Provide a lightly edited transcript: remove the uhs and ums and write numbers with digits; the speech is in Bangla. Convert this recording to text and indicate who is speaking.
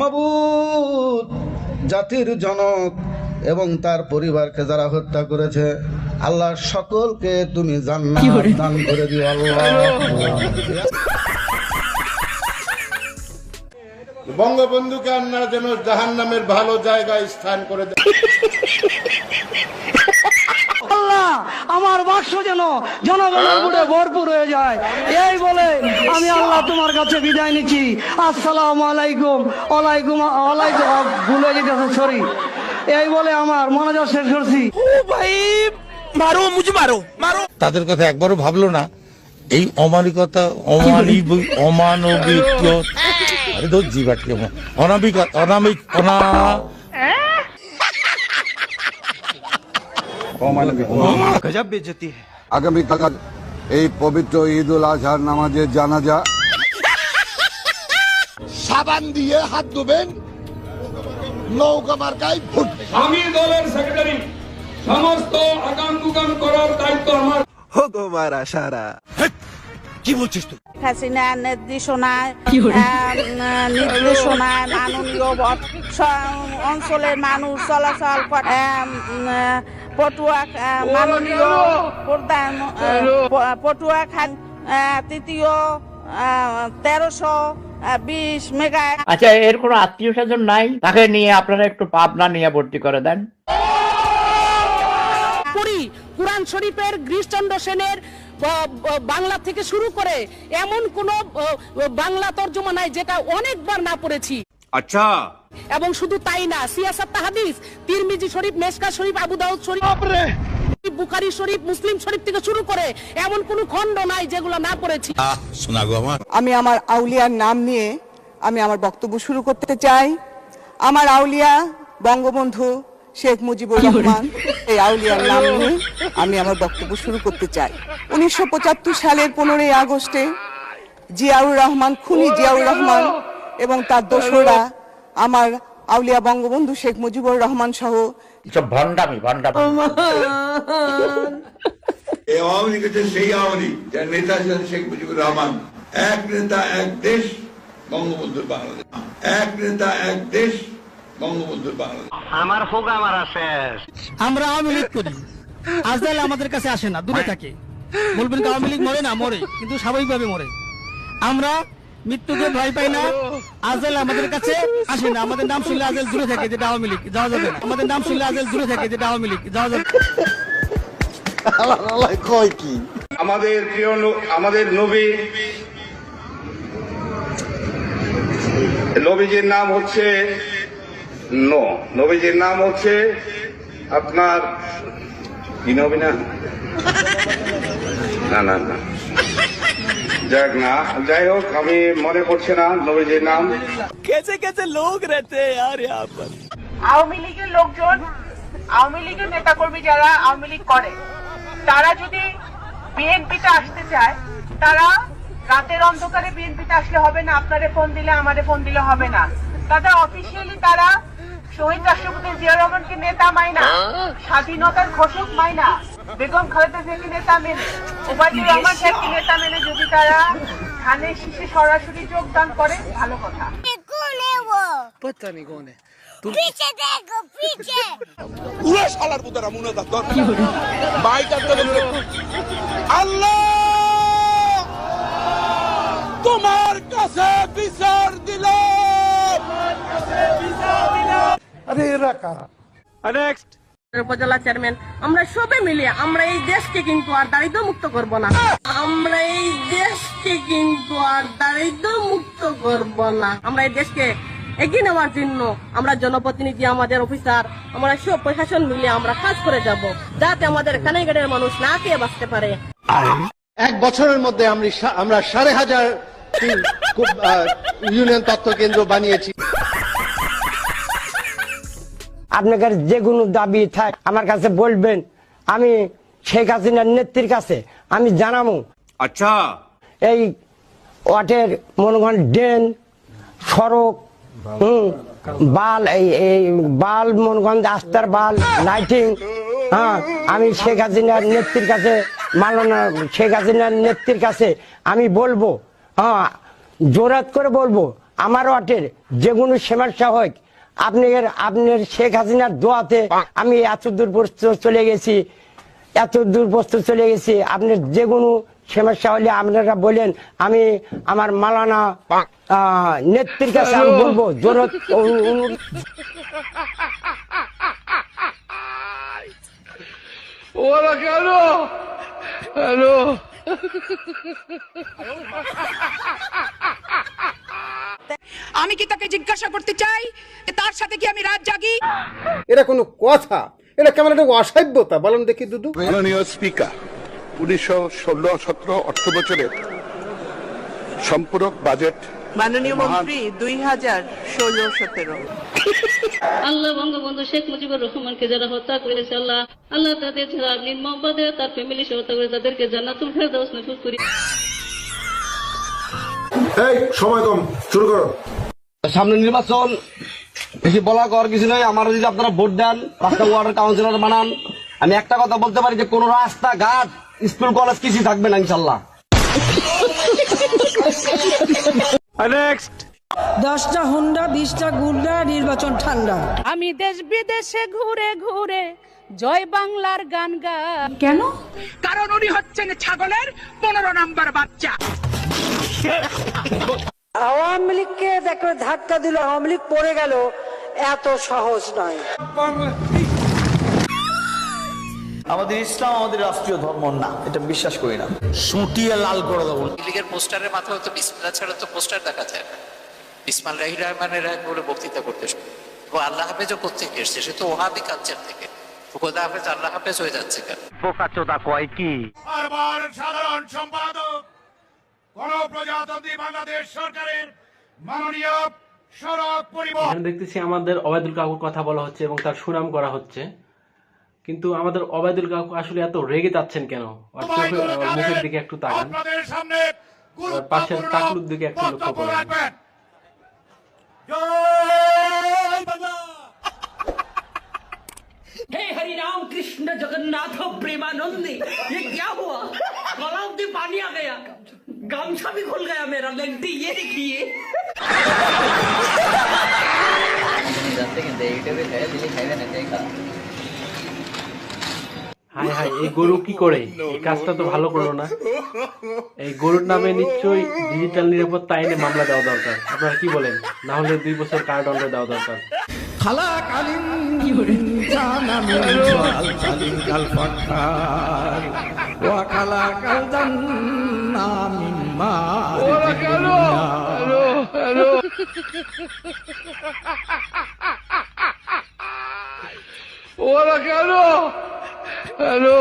Speaker 1: মাবুদ, জাতির জনক এবং তার পরিবারকে যারা হত্যা করেছে, আল্লাহ সকলকে তুমি জান্নাত দান করে দিও আল্লাহ।
Speaker 2: বঙ্গবন্ধুকে আল্লাহ যেন জাহান্নামের ভালো জায়গায় স্থান করে দেয়।
Speaker 3: আল্লাহ আমার বাক্স যেন জনগণের বুড়ে ভরপুর হয়ে যায়, এই বলে আমি আল্লাহ তোমার কাছে বিদায় নিচ্ছি। আসসালামু আলাইকুম। ওয়ালাইকুম ওয়ালাইকুম, ভুলে যেতেছে, সরি। এই বলে আমার মনোযোগ শেষ করছি।
Speaker 4: ভাই মারো, মুঝে মারো মারো। তাদের কথা একবারও ভাবলো না এই অমানিকতা, অমানবিক, আরে তো জীবাটকে অনামিক অনামিক গজব বেজতি।
Speaker 5: আগামীকাল এই পবিত্র ঈদ উল আজহার নামাজের জানাজা।
Speaker 2: সাবান দিয়ে হাত ধুবেন, নৌকা মার্কায় ভোট।
Speaker 6: আমি দলের সেক্রেটারি, সমস্ত আগাম দুগাম করার দায়িত্ব আমার।
Speaker 4: হো তোমারা সারা কি বলছিস তুই?
Speaker 7: হাসিনা নির্দেশনায় মাননীয় অঞ্চলের মানুষ চলাচল করে। পটুয়া মাননীয় প্রধান পটুয়া খান তৃতীয় 1320 মেগা।
Speaker 8: আচ্ছা, এর কোনো আত্মীয় স্বজন নাই? তাকে নিয়ে আপনারা একটু পাবনা নিয়ে ভর্তি করে দেন।
Speaker 9: কুরআন শরীফের গিরিশচন্দ্র সেনের বাংলা থেকে শুরু করে এমন কোন বাংলা তর্জমা নাই যেটা অনেকবার না পড়েছি।
Speaker 4: আচ্ছা,
Speaker 9: এবং শুধু তাই না, সিয়াসাত হাদিস, তিরমিজি শরীফ, মেশকা শরীফ, আবু দাউদ শরীফ, বুখারী শরীফ, মুসলিম শরীফ থেকে শুরু করে এমন কোন খণ্ড নাই যেগুলো না পড়েছি।
Speaker 4: শোনা গো আমার।
Speaker 10: আমি আমার আউলিয়ার নাম নিয়ে আমি আমার বক্তব্য শুরু করতে চাই। আমার আউলিয়া বঙ্গবন্ধু শেখ মুজিবুর রহমান, এই আউলিয়ার নাম নিয়ে আমি আমার বক্তব্য শুরু করতে চাই। 1975 সালের 15ই আগস্টে জিয়াউর রহমান, খুনি জিয়াউর রহমান এবং তার দোসররা আমার আউলিয়া বঙ্গবন্ধু শেখ মুজিবুর রহমান সহ
Speaker 8: ভণ্ডামি
Speaker 2: এই আওয়ামী লীগ হচ্ছে সেই আওয়ামী লীগ যার নেতা ছিলেন শেখ মুজিবুর রহমান। এক নেতা এক দেশ, বঙ্গবন্ধুর বাংলাদেশ। এক নেতা এক দেশ, বঙ্গবন্ধুর বাংলাদেশ।
Speaker 3: আমার হোক আমার শেষ। আমরা আওয়ামী লীগ করি, আজকাল আমাদের কাছে আসে না, দূরে থাকে। বলবেন আওয়ামী লীগ মরে না, মরে, কিন্তু স্বাভাবিকভাবে মরে। আমরা মৃত্যুকে ভয় পাই না, আজকাল আমাদের কাছে আসে না। আমাদের নাম শুনলে আজকাল দূরে থাকে, যেটা আওয়ামী লীগ, যাওয়া যাবে না। আমাদের নাম শুনলে আজকাল দূরে থাকে, যেটা আওয়ামী লীগ, যাওয়া যাবে।
Speaker 5: কয় কি
Speaker 2: আমাদের প্রিয় আমাদের নবীজির নাম হচ্ছে নবীজির নাম হচ্ছে আপনার কি নবী না না না না যাক না, যাই হোক, আমি মনে করছি না নবীজির নাম।
Speaker 4: कैसे कैसे लोग रहते हैं यार यहाँ पर।
Speaker 9: আওয়ামী লীগের লোকজন, আওয়ামী লীগের নেতাকর্মী যারা আওয়ামী লীগ করে, তারা যদি বিএনপিতে আসতে চায়, তারা রাতের অন্ধকারে বিএনপিতে আসলে হবে না। আপনারে ফোন দিলে, আমারে ফোন দিলে হবে না। তাদের অফিসিয়ালি তারা শহীদ রাষ্ট্রপতি জিয়া রহমানকে নেতা মাইনা, স্বাধীনতার ঘোষক মাইনা, বেগম খালেদা জিয়াকে নেতা মেনে, ওবায়দুর রহমান সাহেবকে নেতা মেনে যদি তারা ধানের শীষে সরাসরি যোগদান করে, ভালো কথা।
Speaker 7: पीछे देखो पीछे।
Speaker 4: পুরো শালার পুতারা মুনে দাও তোর বাইটা তো আল্লাহ তোমার কাছে বিচার দিলাম।
Speaker 2: আরে এরা কারা?
Speaker 4: নেক্সট
Speaker 9: উপজেলা চেয়ারম্যান, আমরা সবাই মিলে আমরা এই দেশকে কিন্তু আর দারিদ্র মুক্ত করব না। আমরা এই দেশকে কিন্তু আর দারিদ্র মুক্ত করব না। আমরা এই দেশকে এগিয়ে নেওয়ার জন্য আমরা জনপ্রতিনিধি, আমাদের অফিসার, আমরা সব প্রশাসন মিলে আমরা কাজ করে যাব, যাতে আমাদের কানাইঘাটের মানুষ না খেয়ে বাঁচতে পারে।
Speaker 2: এক বছরের মধ্যে আমরা 5,500 ইউনিয়ন তথ্য কেন্দ্র বানিয়েছি।
Speaker 3: আপনাদের যে কোনো দাবি থাক আমার কাছে বলবেন, আমি শেখ হাসিনার নেত্রীর কাছে আমি জানাবো।
Speaker 4: আচ্ছা,
Speaker 3: এই ওয়াটের মনে করেন ড্রেন, সড়ক, বাল, এই বাল মনে করেন রাস্তার বাল, লাইটিং, হ্যাঁ, আমি শেখ হাসিনার নেত্রীর কাছে, মাননীয় শেখ হাসিনার নেত্রীর কাছে আমি বলবো, হ্যাঁ, জোরাত করে বলবো,
Speaker 11: আমার ওয়াটের যে কোনো সমস্যা হোক, আপনার শেখ হাসিনার দোয়াতে আমি এত দূর চলে গেছি, আপনার যে কোনো সমস্যা হলে আপনারা বলেন, আমি আমার মালানা নেত্রীর কাছে আমি বলবো জোরত।
Speaker 6: ওরা কেন হ্যালো
Speaker 9: আমি কি তাকে জিজ্ঞাসা করতে চাই তার সাথে কি আমি রাত জাগি?
Speaker 12: এটা কোনো কথা? এটা কেমন একটা অসভ্যতা বলেন দেখি দুদু।
Speaker 5: মাননীয় স্পিকার, 2016-17 অর্থ বছরের সম্পূরক বাজেট
Speaker 10: মাননীয় মন্ত্রী 2016-17।
Speaker 7: আল্লাহ বঙ্গবন্ধু শেখ মুজিবুর রহমানকে যারা হত্যা করেছে, আল্লাহ আল্লাহ তাদের যারা নির্মমভাবে তার ফ্যামিলি সহ হত্যা করে তাদেরকে জান্নাতুল ফেরদাউস নসিব করি।
Speaker 12: এই সময় কম, শুরু করো।
Speaker 11: সামনে নির্বাচন, বেশি বলা কর কিছু নয়। আমার যদি আপনারা ভোট দেন, 5টা ওয়ার্ডের কাউন্সিলর বানান, আমি একটা কথা বলতে পারি যে কোন রাস্তাঘাট, স্কুল কলেজ কিছুই থাকবে না ইনশাল্লাহ।
Speaker 7: 10টা হুন্ডা 20টা গুন্ডা, নির্বাচন ঠান্ডা। আমি দেশ বিদেশে ঘুরে ঘুরে জয় বাংলার গান গাই। কেন?
Speaker 9: কারণ উনি হচ্ছেন ছাগলের 15 নাম্বার বাচ্চা।
Speaker 7: আওয়ামী লীগকে দেখো ধাক্কা দিল, আওয়ামী লীগ পড়ে গেল, এত সহজ নয়।
Speaker 11: আমাদের ইসলাম আমাদের রাষ্ট্রীয় ধর্ম না, এটা বিশ্বাস করি না। সুটিয়ে লাল করে দেবো।
Speaker 13: লীগের পোস্টারের মাথায় তো বিসমিল্লাহ ছাড়া তো পোস্টার দেখা যায় না। বিসমিল্লাহির রহমানির রহিম বলে বক্তৃতা করতে শুরু। ও আল্লাহ হাফেজও কোত্থেকে এসছে? সে তো ওহাবি কালচার থেকে। খোদা হাফেজ আল্লাহ হাফেজ হয়ে যাচ্ছে কেন?
Speaker 11: বোকাচোদা কয় কি?
Speaker 6: বারবার সাধারণ সম্পাদক গণপ্রজাতন্ত্রী বাংলাদেশ সরকারের মাননীয় সড়ক পরিবহন।
Speaker 14: দেখতেছি আমাদের ওবায়দুল কাকুর কথা বলা হচ্ছে এবং তার সুনাম করা হচ্ছে, কিন্তু আমাদের ওবায়দুল কাকু আসলে এত রেগে যাচ্ছেন কেন? মুখের দিকে একটু তাকান, পাশের টাকলুর দিকে একটু লক্ষ্য করেন।
Speaker 7: हे हरि राम कृष्ण जगन्नाथ प्रेमानंदी, ये क्या हुआ? गलाव में पानी आ गया, गामछा भी खुल गया मेरा। लंटी ये देखिए।
Speaker 14: হাই হাই, এই গরু কি করে? এই কাজটা তো ভালো করলো না। এই গরুর নামে নিশ্চয়ই ডিজিটাল নিরাপত্তা আইনে মামলা দেওয়া দরকার। আপনারা কি বলেন? না হলে 2 বছর কারাদণ্ড দেওয়া দরকার।
Speaker 3: খালাকালীন জানামিন জালজালিন কাল ফাকার ওয়া খালাকাল জান্নামিন মা।
Speaker 6: ওরা কেন হ্যালো হ্যালো ওরা কেন হ্যালো